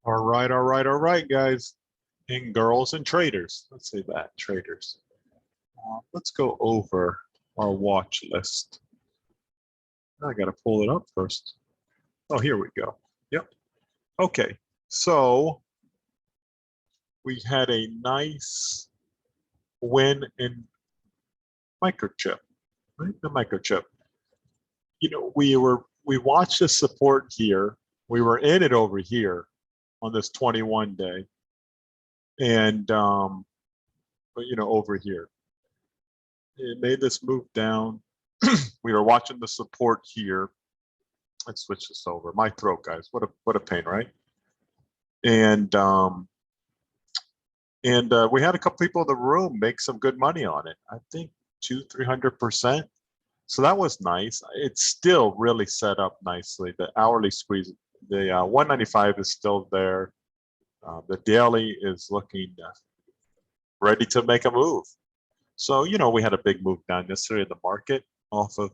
All right, guys and girls and traders. Let's say that, traders. Let's go over our watch list. I got to pull it up first. Oh, here we go. Yep. Okay, so we had a nice win in Mchp, right? The Mchp. You know, we watched the support here. We were in it over here on this 21 day, and but you know, over here, it made this move down. We were watching the support here. Let's switch this over. My throat, guys. What a pain, right? And we had a couple people in the room make some good money on it. I think 200-300%. So that was nice. It's still really set up nicely. The hourly squeeze, the 195 is still there. The daily is looking ready to make a move. So, you know, we had a big move down yesterday in the market off of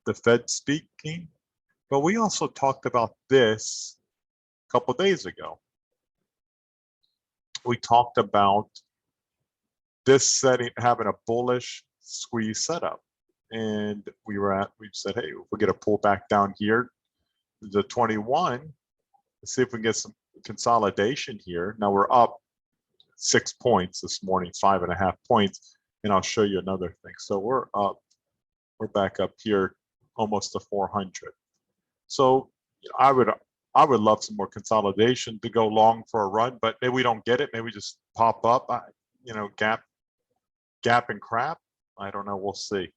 the Fed speaking, but we also talked about this a couple days ago. We talked about this setting, having a bullish squeeze setup. And we said, hey, if we get a pull back down here, the 21, let's see if we can get some consolidation here. Now we're up 6 points this morning, 5.5 points. And I'll show you another thing. So we're back up here almost to 400. So I would love some more consolidation to go long for a run, but maybe we don't get it. Maybe we just pop up, you know, gap and crap. I don't know. We'll see.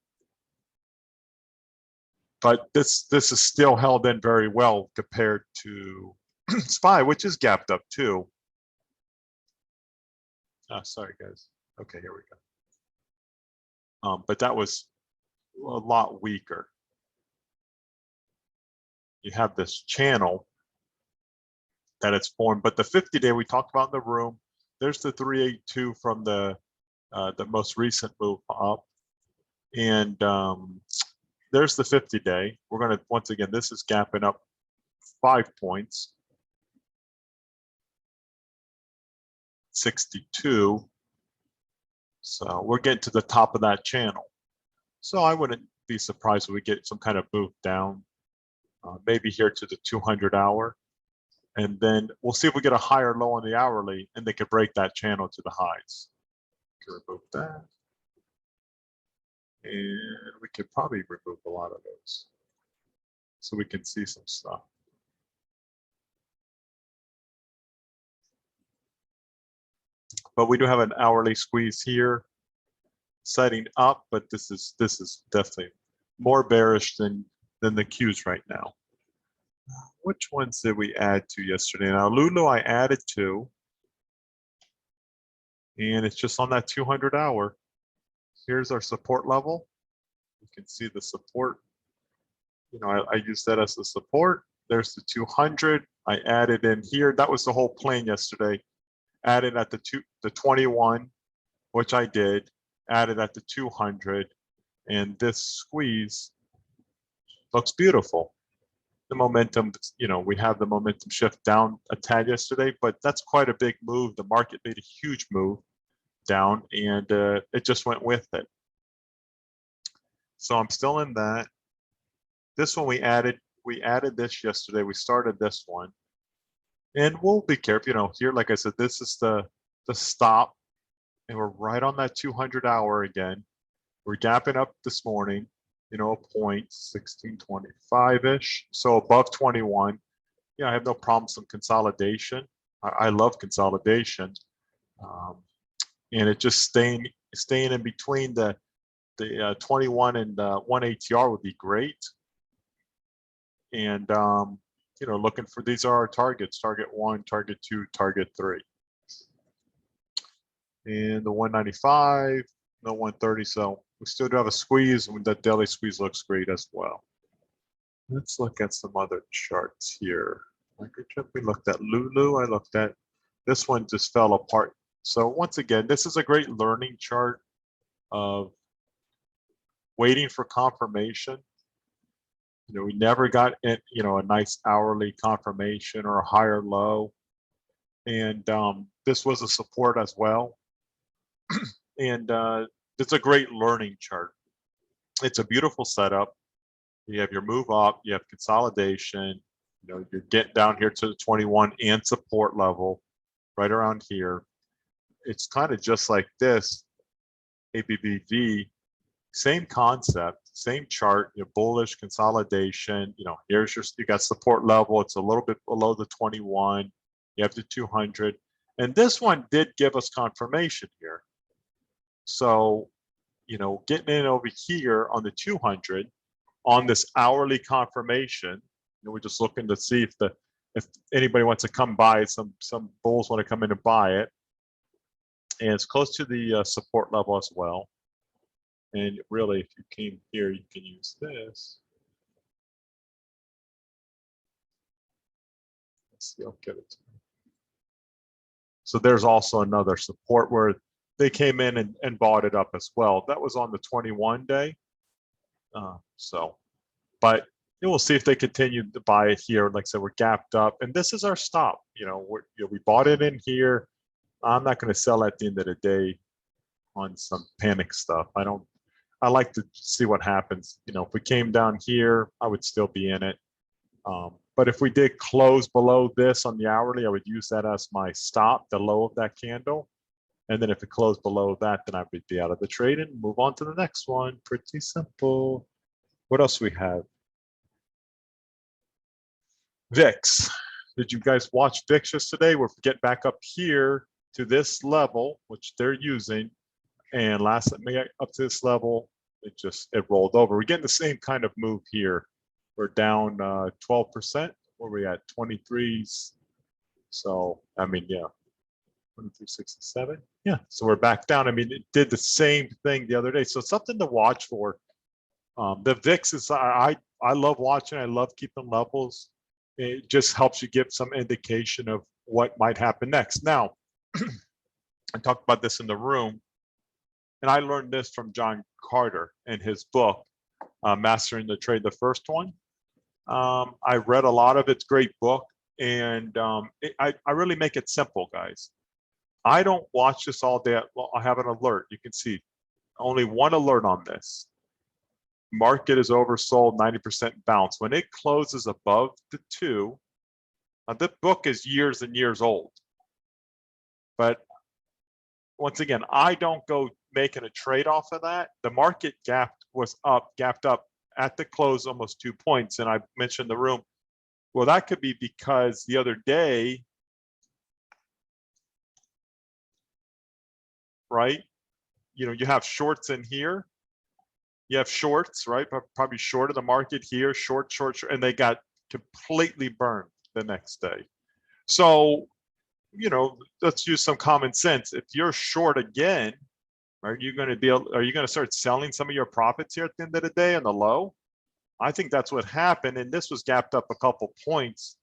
But this is still held in very well compared to SPY, which is gapped up too. Sorry, guys. Okay, here we go. But that was a lot weaker. You have this channel that it's formed, but the 50-day we talked about in the room, there's the 382 from the most recent move up, and there's the 50-day. We're going to, once again, this is gapping up 5 points, 62. So we're getting to the top of that channel. So I wouldn't be surprised if we get some kind of move down, maybe here to the 200-hour. And then we'll see if we get a higher low on the hourly and they could break that channel to the highs. Remove that. And we could probably remove a lot of those so we can see some stuff. But we do have an hourly squeeze here setting up, but this is definitely more bearish than the Qs right now. Which ones did we add to yesterday? Now Lulu I added to, and it's just on that 200-hour. Here's our support level. You can see the support. You know, I use that as the support. There's the 200. I added in here. That was the whole plan yesterday. Added at the 21, which I did. Added at the 200, and this squeeze looks beautiful. The momentum, you know, we have the momentum shift down a tad yesterday, but that's quite a big move. The market made a huge move down, and it just went with it. So I'm still in that. This one we added this yesterday. We started this one, and we'll be careful. You know, here, like I said, this is the stop, and we're right on that 200-hour again. We're gapping up this morning, you know, a point 1625-ish, so above 21. Yeah, I have no problem some consolidation. I love consolidation, and it just staying in between the 21 and 1 ATR would be great. And you know, looking for, these are our targets: target 1, target 2, target 3. And the 195, no 130. So we still do have a squeeze, and that daily squeeze looks great as well. Let's look at some other charts here. Microchip, we looked at Lulu. I looked at this one, just fell apart. So once again, this is a great learning chart of waiting for confirmation. You know, we never got, you know, a nice hourly confirmation or a higher low. And this was a support as well. And it's a great learning chart. It's a beautiful setup. You have your move up, you have consolidation, you know, you're getting down here to the 21 and support level right around here. It's kind of just like this Abbv, same concept, same chart, you know, bullish consolidation. You know, here's your, you got support level. It's a little bit below the 21. You have the 200. And this one did give us confirmation here. So, you know, getting in over here on the 200 on this hourly confirmation, you know, we're just looking to see if anybody wants to come buy it, some bulls want to come in and buy it. And it's close to the support level as well. And really, if you came here, you can use this. Let's see, I'll get it. So there's also another support where they came in and bought it up as well. That was on the 21 day. But we'll see if they continue to buy it here. Like I said, we're gapped up, and this is our stop. You know, we bought it in here. I'm not going to sell at the end of the day on some panic stuff. I like to see what happens. You know, if we came down here, I would still be in it. But if we did close below this on the hourly, I would use that as my stop, the low of that candle. And then if it closed below that, then I would be out of the trade and move on to the next one. Pretty simple. What else we have? VIX. Did you guys watch VIX yesterday? We're getting back up here to this level, which they're using. And last time we got up to this level, it rolled over. We're getting the same kind of move here. We're down 12%. Where we at? 23s. So, I mean, yeah, 23.67. Yeah, so we're back down. I mean, it did the same thing the other day. So something to watch for. The VIX is, I love watching. I love keeping levels. It just helps you give some indication of what might happen next. Now, I talked about this in the room, and I learned this from John Carter in his book, Mastering the Trade, the first one. I read a lot of it. It's a great book, and I really make it simple, guys. I don't watch this all day. Well, I have an alert. You can see only one alert on this. Market is oversold, 90% bounce. When it closes above the 2, the book is years and years old. But once again, I don't go making a trade off of that. The market gapped up at the close almost 2 points. And I mentioned the room. Well, that could be because the other day, right? You know, you have shorts in here. You have shorts, right? Probably short of the market here, short, and they got completely burned the next day. So, you know, let's use some common sense. If you're short again, are you going to start selling some of your profits here at the end of the day on the low? I think that's what happened, and this was gapped up a couple points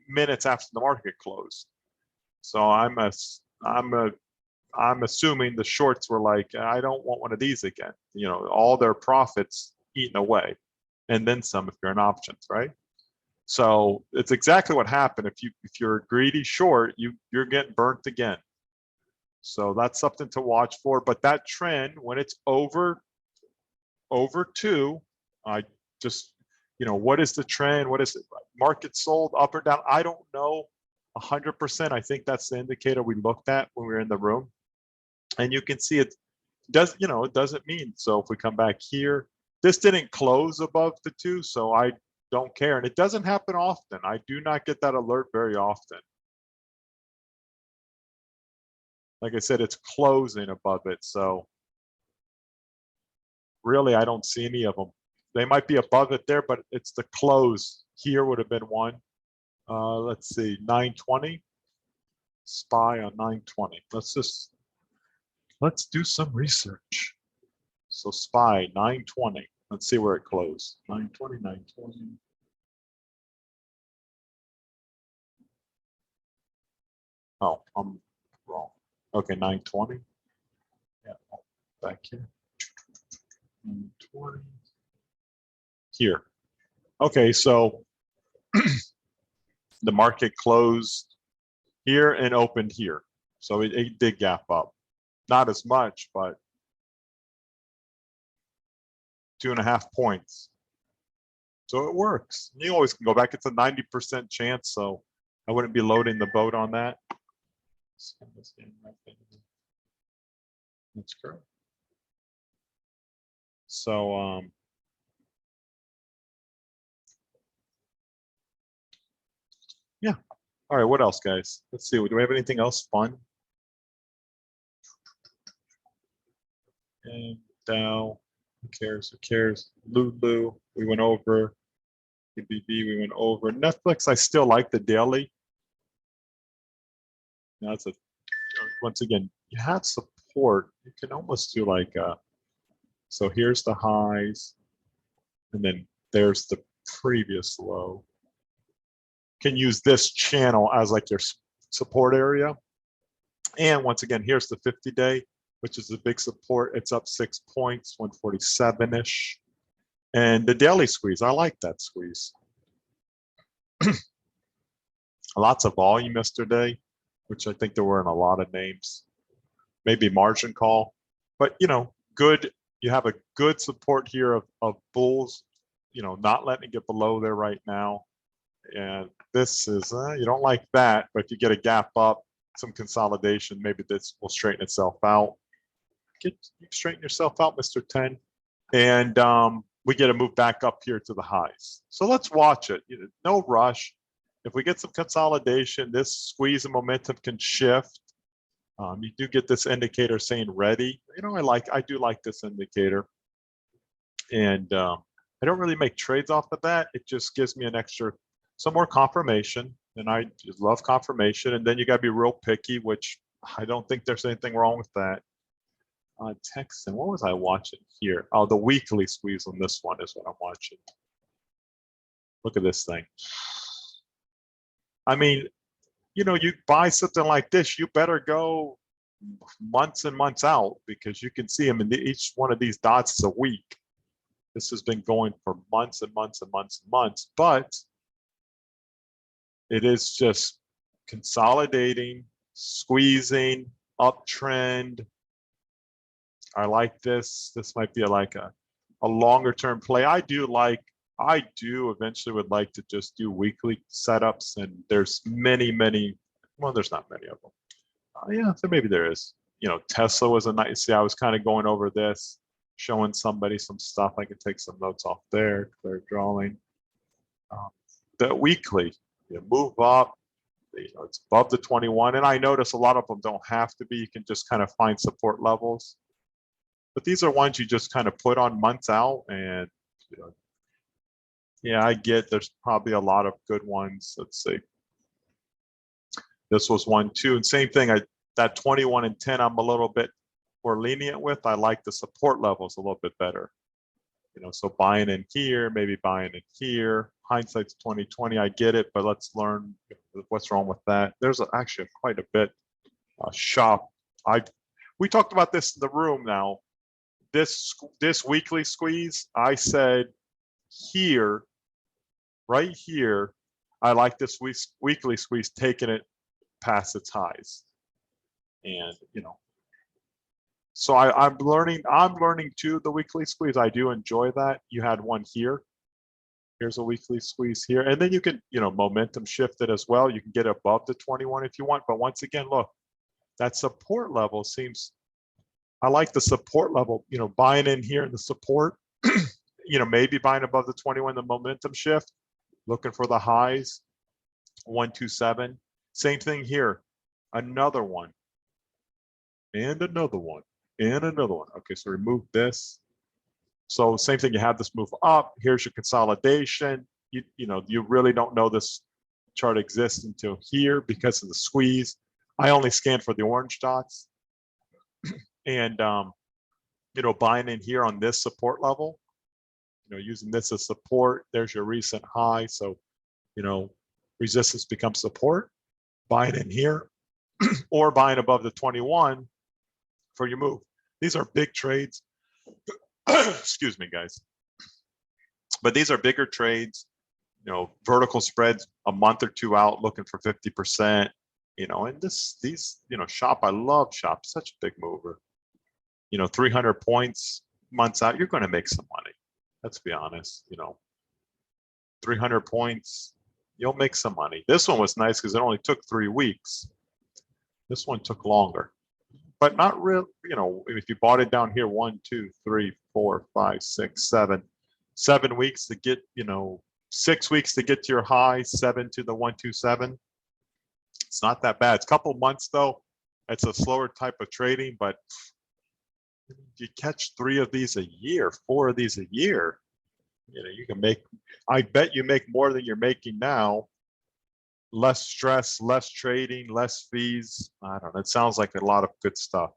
minutes after the market closed. So I'm assuming the shorts were like, I don't want one of these again. You know, all their profits eaten away, and then some if you're in options, right? So it's exactly what happened. If you're a greedy short, you're getting burnt again. So that's something to watch for. But that trend, when it's over 2, I just, you know, what is the trend? What is it? Market sold up or down? I don't know 100%. I think that's the indicator we looked at when we were in the room. And you can see it does, you know, it doesn't mean. So if we come back here, this didn't close above the 2, so I don't care. And it doesn't happen often. I do not get that alert very often. Like I said, it's closing above it. So really, I don't see any of them. They might be above it there, but it's the close here would have been one. Let's see, 920. SPY on 920. Let's do some research. So SPY 920. Let's see where it closed. 920, 920. Oh, I'm wrong. Okay, 920. Yeah, back here. 920. Here. Okay, so the market closed here and opened here. So it did gap up. Not as much, but 2.5 points. So it works. You always can go back. It's a 90% chance, so I wouldn't be loading the boat on that. That's correct. So yeah. All right, what else, guys? Let's see. Do we have anything else fun? And Dow, who cares? Who cares? Lulu, we went over. Abbv, we went over. Netflix, I still like the daily. Now it's once again, you have support. You can almost do like so here's the highs, and then there's the previous low. Can use this channel as like your support area. And once again, here's the 50-day, which is a big support. It's up 6 points, 147-ish. And the daily squeeze, I like that squeeze. Lots of volume yesterday, which I think there were in a lot of names. Maybe margin call, but you know, good. You have a good support here of bulls, you know, not letting it get below there right now. And this is, you don't like that, but if you get a gap up, some consolidation, maybe this will straighten itself out. Straighten yourself out, Mr. 10. And we get to move back up here to the highs. So let's watch it. You know, no rush. If we get some consolidation, this squeeze and momentum can shift. You do get this indicator saying ready. You know, I do like this indicator. And I don't really make trades off of that. It just gives me an extra, some more confirmation. And I just love confirmation. And then you got to be real picky, which I don't think there's anything wrong with that. Texan, what was I watching here? Oh, the weekly squeeze on this one is what I'm watching. Look at this thing. I mean, you know, you buy something like this, you better go months and months out, because you can see them in each one of these dots is a week. This has been going for months and months and months and months, but it is just consolidating, squeezing, uptrend. I like this. This might be like a longer term play. I do eventually would like to just do weekly setups, and there's many, well, there's not many of them. Yeah, so maybe there is. You know, Tesla was a nice, see, I was kind of going over this, showing somebody some stuff. I could take some notes off there, clear drawing. The weekly, you move up, you know, it's above the 21. And I notice a lot of them don't have to be, you can just kind of find support levels. But these are ones you just kind of put on months out, and you know, yeah, I get there's probably a lot of good ones. Let's see. This was one too, and same thing. That 21 and 10, I'm a little bit more lenient with. I like the support levels a little bit better. You know, so buying in here, maybe buying in here. Hindsight's 2020. I get it, but let's learn what's wrong with that. There's actually quite a bit. Shop. We talked about this in the room now. This weekly squeeze, I said here, right here, I like this weekly squeeze taking it past its highs. And you know, so I'm learning too the weekly squeeze. I do enjoy that. You had one here. Here's a weekly squeeze here, and then you can, you know, momentum shift it as well. You can get above the 21 if you want, but once again, look, that support level seems, I like the support level, you know, buying in here in the support, you know, maybe buying above the 21, the momentum shift, looking for the highs, 127. Same thing here, another one, and another one, and another one. Okay, so remove this. So same thing, you have this move up, here's your consolidation. You know, you really don't know this chart exists until here because of the squeeze. I only scan for the orange dots. And you know, buying in here on this support level, you know, using this as support, there's your recent high. So, you know, resistance becomes support, buying in here, or buying above the 21 for your move. These are big trades. Excuse me, guys. But these are bigger trades, you know, vertical spreads a month or two out looking for 50%. You know, and these, you know, shop, I love shop, such a big mover. You know, 300 points months out, you're going to make some money. Let's be honest, you know, 300 points, you'll make some money. This one was nice because it only took 3 weeks. This one took longer, but not real. You know, if you bought it down here, 1, 2, 3, 4, 5, 6, 7, 7 weeks to get, you know, 6 weeks to get to your high, 7 to the 127. It's not that bad. It's a couple months though. It's a slower type of trading, but you catch 3 of these a year, 4 of these a year. You know, you can make, I bet you make more than you're making now. Less stress, less trading, less fees. I don't know. It sounds like a lot of good stuff.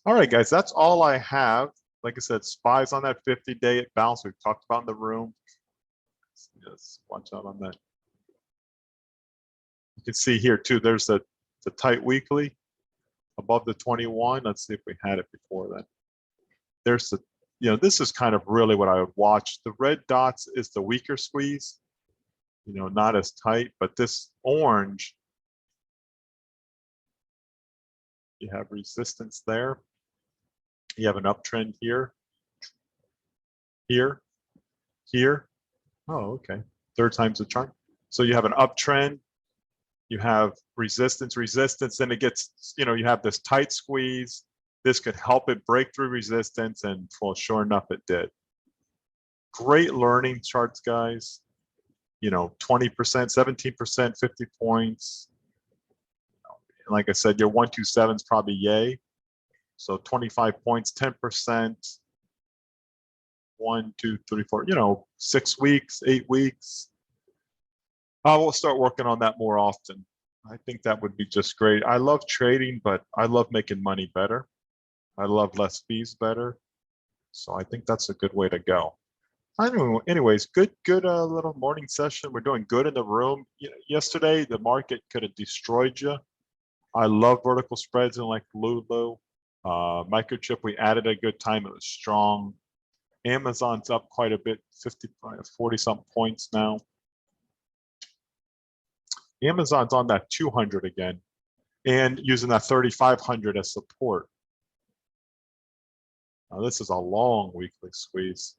All right, guys, that's all I have. Like I said, spies on that 50-day bounce we've talked about in the room. Yes, watch out on that. You can see here too, there's the tight weekly above the 21. Let's see if we had it before then. There's the, you know, this is kind of really what I would watch. The red dots is the weaker squeeze, you know, not as tight, but this orange, you have resistance there. You have an uptrend here, here, here. Oh, okay. 3rd time's the charm. So you have an uptrend, you have resistance, resistance, then it gets, you know, you have this tight squeeze. This could help it break through resistance, and well, sure enough, it did. Great learning charts, guys. You know, 20%, 17%, 50 points. Like I said, your 127 is probably yay. So 25 points, 10%. 1, 2, 3, 4. You know, 6 weeks, 8 weeks. I will start working on that more often. I think that would be just great. I love trading, but I love making money better. I love less fees better. So I think that's a good way to go. I don't know. Anyways, good little morning session. We're doing good in the room. Yesterday, the market could have destroyed you. I love vertical spreads and like Lulu. Microchip, we added a good time. It was strong. Amazon's up quite a bit, 40 something points now. Amazon's on that 200 again and using that 3,500 as support. Now, this is a long weekly squeeze.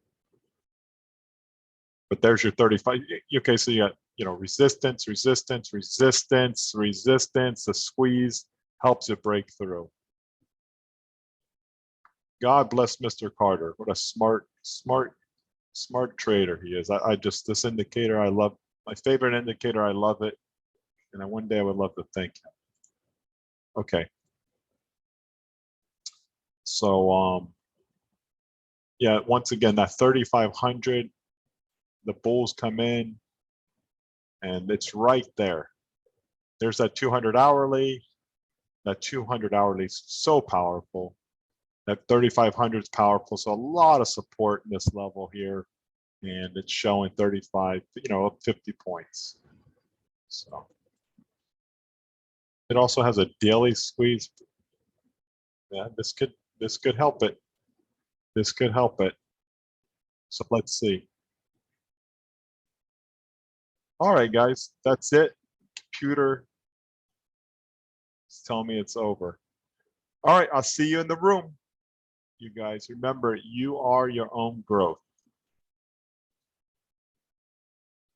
But there's your 35. Okay, so you got, you know, resistance, resistance, resistance, resistance. The squeeze helps it break through. God bless Mr. Carter. What a smart trader he is. I just, this indicator, I love, my favorite indicator. I love it. And one day I would love to thank him. Okay. So, yeah, once again, that 3,500, the bulls come in and it's right there. There's that 200 hourly. That 200 hourly is so powerful. That 3,500 is powerful. So a lot of support in this level here. And it's showing 35, you know, up 50 points. So it also has a daily squeeze. Yeah, this could help it. This could help it. So let's see. All right, guys, that's it. Computer is telling me it's over. All right, I'll see you in the room. You guys, remember, you are your own growth.